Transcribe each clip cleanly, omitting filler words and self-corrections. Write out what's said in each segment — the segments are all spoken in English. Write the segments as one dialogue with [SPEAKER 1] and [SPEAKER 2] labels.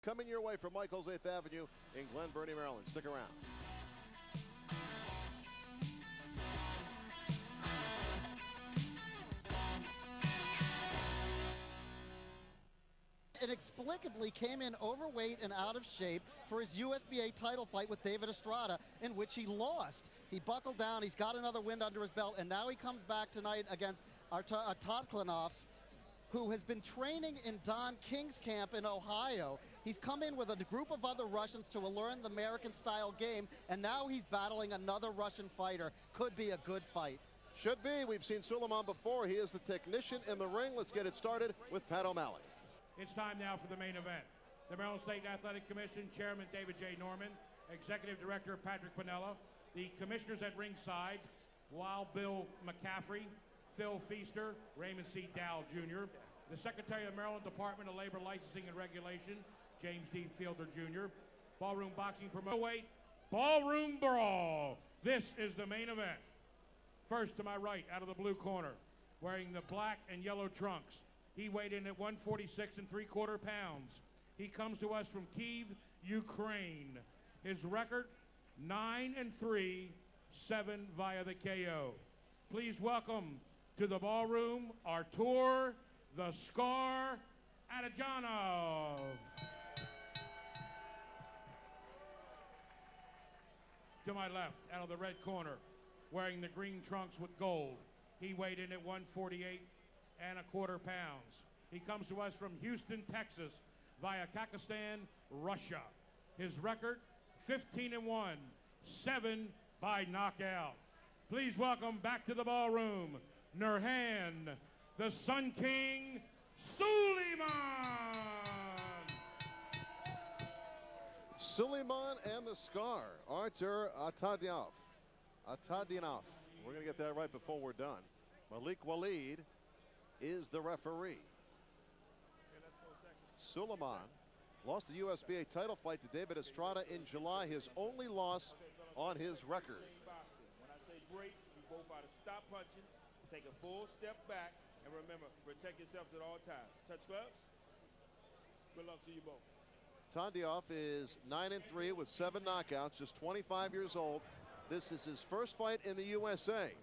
[SPEAKER 1] coming your way from Michael's 8th Avenue in Glen Burnie, Maryland. Stick around.
[SPEAKER 2] Inexplicably came in overweight and out of shape for his USBA title fight with David Estrada, in which he lost. He buckled down, he's got another win under his belt, and now he comes back tonight against Artaklanov, who has been training in Don-King's camp in Ohio. He's come in with a group of other Russians to learn the American-style game, and now he's battling another Russian fighter. Could be a good fight.
[SPEAKER 1] Should be. We've seen Suleiman before. He is the technician in the ring. Let's get it started with Pat O'Malley.
[SPEAKER 3] It's time now for the main event. The Maryland State Athletic Commission Chairman David J. Norman, Executive Director Patrick Piniella, the commissioners at ringside, Wild Bill McCaffrey, Phil Feaster, Raymond C. Dow Jr., the Secretary of the Maryland Department of Labor Licensing and Regulation, James D. Fielder Jr., Ballroom Boxing Promoter, Ballroom Brawl. This is the main event. First to my right, out of the blue corner, wearing the black and yellow trunks, he weighed in at 146 3/4 pounds. He comes to us from Kyiv, Ukraine. His record, 9-3, 7 via the KO. Please welcome to the ballroom, Artur the Scar Adajanov. To my left, out of the red corner, wearing the green trunks with gold, he weighed in at 148 1/4 pounds. He comes to us from Houston, Texas, via Kazakhstan, Russia. His record, 15-1, 7 by knockout. Please welcome back to the ballroom, Nurhan, the Sun King, Suleiman.
[SPEAKER 1] Suleiman and the Scar, Artur Atadinov. We're going to get that right before we're done. Malik Walid is the referee. Suleiman lost the USBA title fight to David Estrada in July, his only loss on his record.
[SPEAKER 4] When I say break, you both got to stop punching, take a full step back, and remember, protect yourselves at all times. Touch gloves. Good luck to you both.
[SPEAKER 1] Tandioff is 9-3 with 7 knockouts, just 25 years old. This is his first fight in the USA.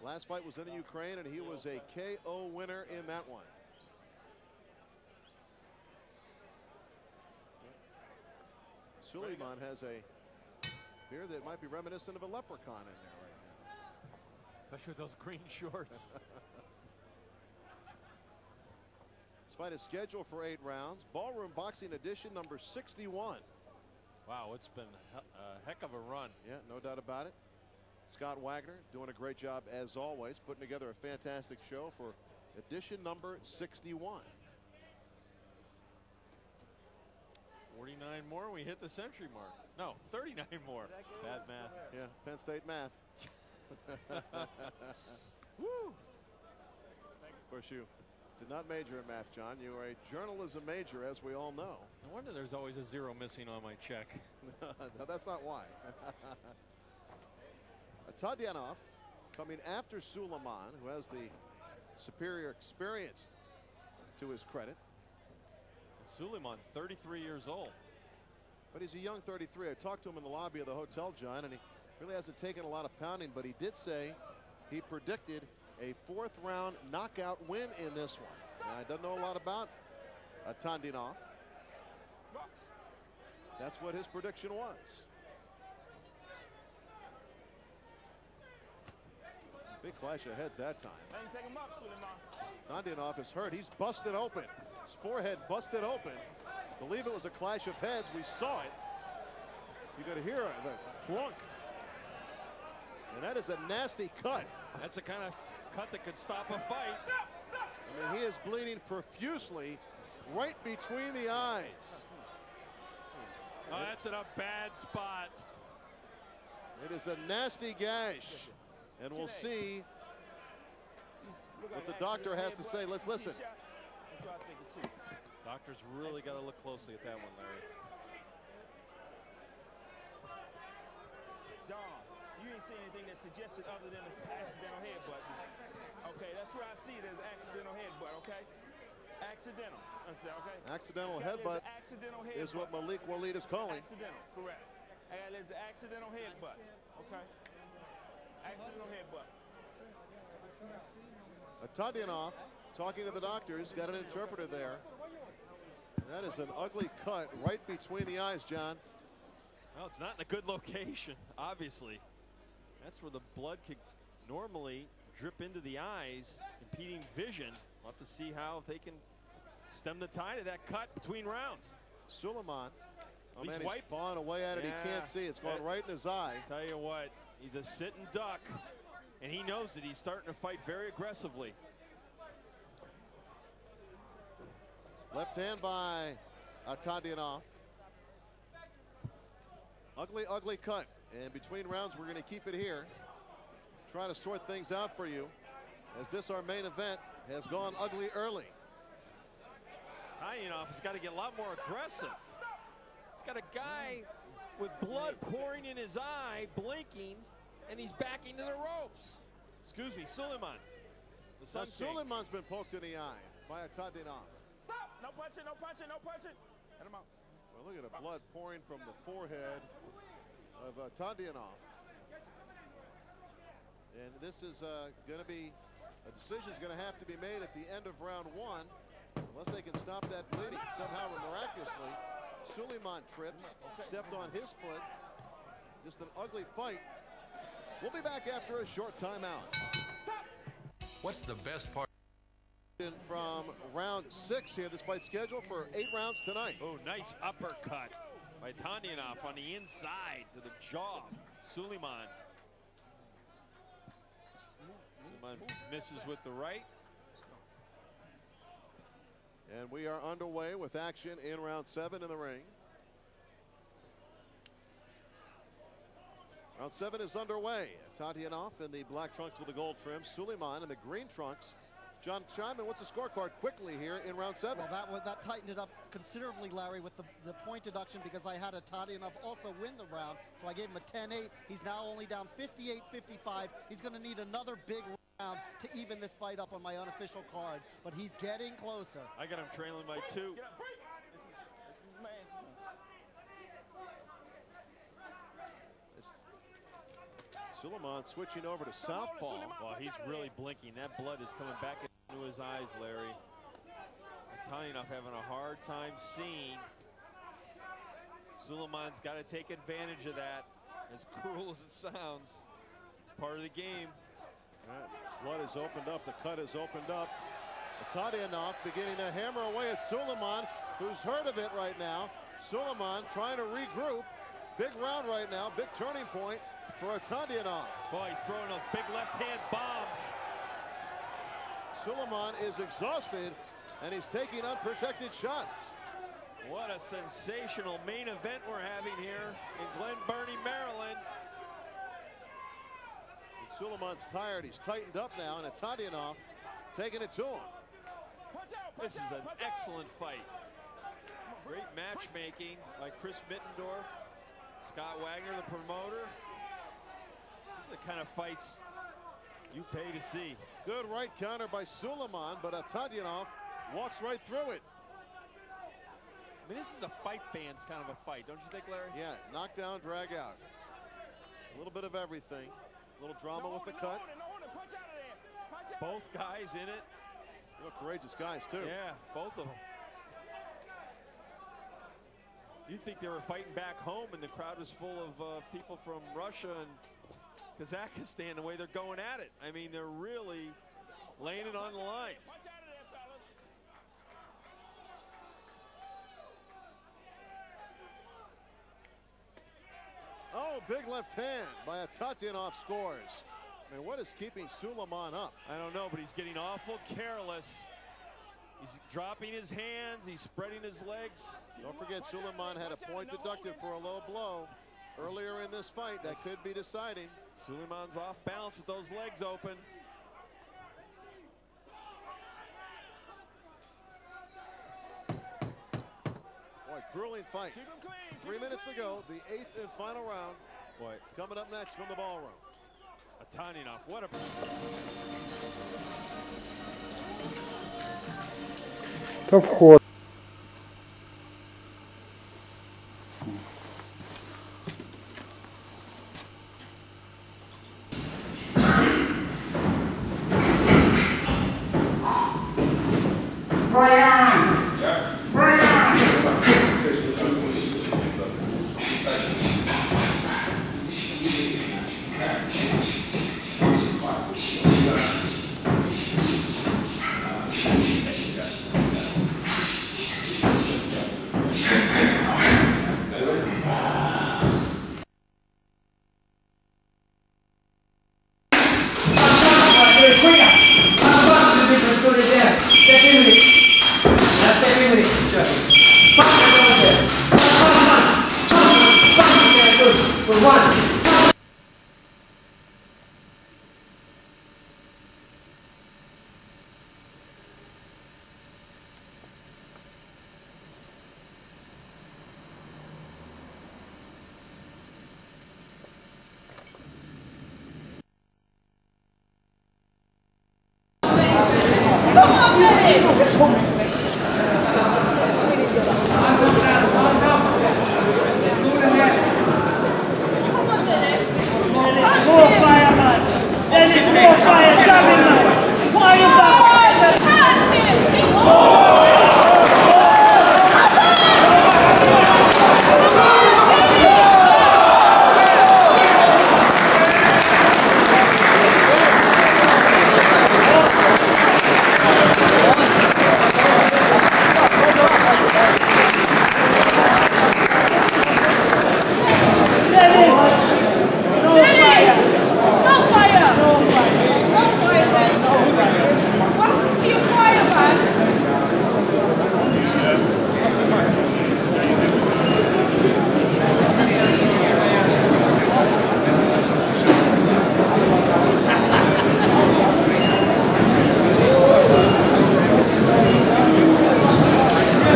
[SPEAKER 1] Last fight was in the Ukraine, and he was a KO winner in that one. Suleiman has a beard that might be reminiscent of a leprechaun in there right now.
[SPEAKER 5] Especially with those green shorts.
[SPEAKER 1] This fight is scheduled for 8 rounds. Ballroom Boxing Edition number 61.
[SPEAKER 5] Wow, it's been a heck of a run.
[SPEAKER 1] Yeah, no doubt about it. Scott Wagner doing a great job as always, putting together a fantastic show for edition number 61.
[SPEAKER 5] 49 more, we hit the century mark. No, 39 more. Bad math.
[SPEAKER 1] Yeah, Penn State math.
[SPEAKER 5] Woo!
[SPEAKER 1] Of course, you did not major in math, John. You are a journalism major, as we all know.
[SPEAKER 5] No wonder there's always a 0 missing on my check.
[SPEAKER 1] No, that's not why. Tadyanov coming after Suleiman, who has the superior experience to his credit.
[SPEAKER 5] And Suleiman, 33 years old.
[SPEAKER 1] But he's a young 33. I talked to him in the lobby of the hotel, John, and he really hasn't taken a lot of pounding, but he did say he predicted a 4th round knockout win in this one. Now, I don't know a lot about Tandinov. That's what his prediction was. Big clash of heads that time. Tandinov is hurt. He's busted open. His forehead busted open. I believe it was a clash of heads. We saw it. You got to hear the clunk. And that is a nasty cut.
[SPEAKER 5] That's the kind of cut that could stop a fight.
[SPEAKER 1] I mean, he is bleeding profusely right between the eyes.
[SPEAKER 5] Oh, that's in a bad spot.
[SPEAKER 1] It is a nasty gash. And we'll see what the doctor has to say. Let's listen.
[SPEAKER 5] Doctor's really got to look closely at that one, Larry.
[SPEAKER 4] Don, you ain't seen anything that suggested other than an accidental headbutt. Okay, that's where I see it as accidental headbutt, okay? Accidental. Okay.
[SPEAKER 1] Accidental
[SPEAKER 4] Got it as
[SPEAKER 1] headbutt
[SPEAKER 4] an accidental headbutt.
[SPEAKER 1] is what Malik Walid is calling.
[SPEAKER 4] Accidental, correct. And it's an accidental headbutt. Okay. Accidental headbutt.
[SPEAKER 1] Tadyanov talking to the doctors, got an interpreter there. That is an ugly cut right between the eyes, John.
[SPEAKER 5] Well, it's not in a good location, obviously. That's where the blood could normally drip into the eyes, impeding vision. We'll have to see how they can stem the tide of that cut between rounds.
[SPEAKER 1] Suleiman, oh man,
[SPEAKER 5] he's
[SPEAKER 1] he's pawing away at it.
[SPEAKER 5] Yeah,
[SPEAKER 1] He can't see. It's going right in his eye.
[SPEAKER 5] Tell you what, he's a sitting duck, and he knows it. He's starting to fight very aggressively.
[SPEAKER 1] Left hand by Tadyanov. Ugly, ugly cut. And between rounds, we're going to keep it here. Trying to sort things out for you, as this, our main event, has gone ugly early.
[SPEAKER 5] Tadyanov has got to get a lot more aggressive. He's got a guy with blood pouring in his eye, blinking, and he's backing to the ropes. Excuse me, Suleiman.
[SPEAKER 1] Now, Suleiman's been poked in the eye by Tadyanov.
[SPEAKER 4] Stop! No punching, no punching, no punching. Let him out.
[SPEAKER 1] Well, look at the blood pouring from the forehead of Tadyanov. And this is going to be, a decision is going to have to be made at the end of round one, unless they can stop that bleeding somehow miraculously. Suleiman trips, stepped on his foot. Just an ugly fight. We'll be back after a short timeout.
[SPEAKER 6] What's the best part?
[SPEAKER 1] From round 6 here, this fight scheduled for 8 rounds tonight.
[SPEAKER 5] Oh, nice uppercut by Tadyanov on the inside to the jaw. Suleiman. Suleiman misses with the right.
[SPEAKER 1] And we are underway with action in round 7 in the ring. Round 7 is underway. Tadyanov in the black trunks with the gold trim. Suleiman in the green trunks. John Scheinman, what's the scorecard quickly here in round 7?
[SPEAKER 2] Well, that tightened it up considerably, Larry, with the point deduction, because I had Tadyanov also win the round. So I gave him a 10-8. He's now only down 58-55. He's going to need another big round to even this fight up on my unofficial card. But he's getting closer.
[SPEAKER 5] I got him trailing by 2.
[SPEAKER 4] Get up, break. This is man.
[SPEAKER 1] Suleiman switching over to southpaw.
[SPEAKER 5] Well, he's really blinking. That blood is coming back into his eyes, Larry. Tadyanov having a hard time seeing. Suleiman's got to take advantage of that. As cruel as it sounds, it's part of the game.
[SPEAKER 1] All right. Blood has opened up. The cut has opened up. Tadyanov beginning to hammer away at Suleiman, who's heard of it right now. Suleiman trying to regroup. Big round right now. Big turning point for Tadyanov.
[SPEAKER 5] Boy, he's throwing those big left-hand bombs.
[SPEAKER 1] Suleiman is exhausted, and he's taking unprotected shots.
[SPEAKER 5] What a sensational main event we're having here in Glen Burnie, Maryland.
[SPEAKER 1] And Suleiman's tired. He's tightened up now, and Tadyanov taking it to him.
[SPEAKER 5] This is an excellent fight. Great matchmaking by Chris Mittendorf, Scott Wagner, the promoter. These are the kind of fights you pay to see.
[SPEAKER 1] Good right counter by Suleiman, but Tadyanov walks right through it.
[SPEAKER 5] I mean, this is a fight fans kind of a fight, don't you think, Larry?
[SPEAKER 1] Yeah, knockdown, drag out. A little bit of everything. A little drama with the cut.
[SPEAKER 5] Both guys in it.
[SPEAKER 1] Real courageous guys, too.
[SPEAKER 5] Yeah, both of them. You think they were fighting back home, and the crowd was full of people from Russia and Kazakhstan, the way they're going at it. I mean, they're really laying it on the line.
[SPEAKER 1] Oh, big left hand by Tadyanov scores. I mean, what is keeping Suleiman up?
[SPEAKER 5] I don't know, but he's getting awful careless. He's dropping his hands. He's spreading his legs.
[SPEAKER 1] Don't forget, Suleiman had a point deducted for a low blow earlier in this fight. That could be deciding.
[SPEAKER 5] Suleiman's off balance with those legs open.
[SPEAKER 1] Boy, grueling fight. 3 minutes to go, the 8th and final round.
[SPEAKER 5] Boy,
[SPEAKER 1] coming up next from the ballroom.
[SPEAKER 5] Tadyanov, what a...
[SPEAKER 7] то вход.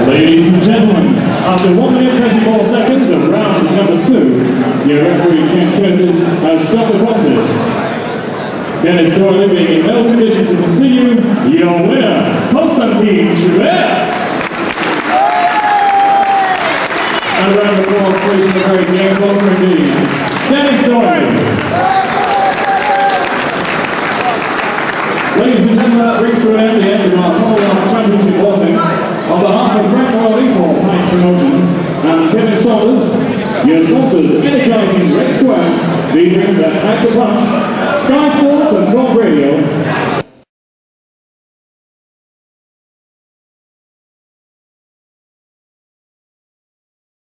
[SPEAKER 8] Ladies and gentlemen, after 1 minute 24 seconds of round number 2, your referee Ken Curtis has stopped the contest. Dennis Doyle being in no condition to continue, your winner, Konstantin Schwartz. And a round of applause please for the great game boxer indeed, Dennis Doyle. Ladies and gentlemen, that brings to an end the end of our Commonwealth Championship boxing. On behalf of Frank Equal Pints Promotions and Kevin Saunders, your sponsors, Energizing Red Square, leading the Actor Punch, Sky Sports and Talk Radio,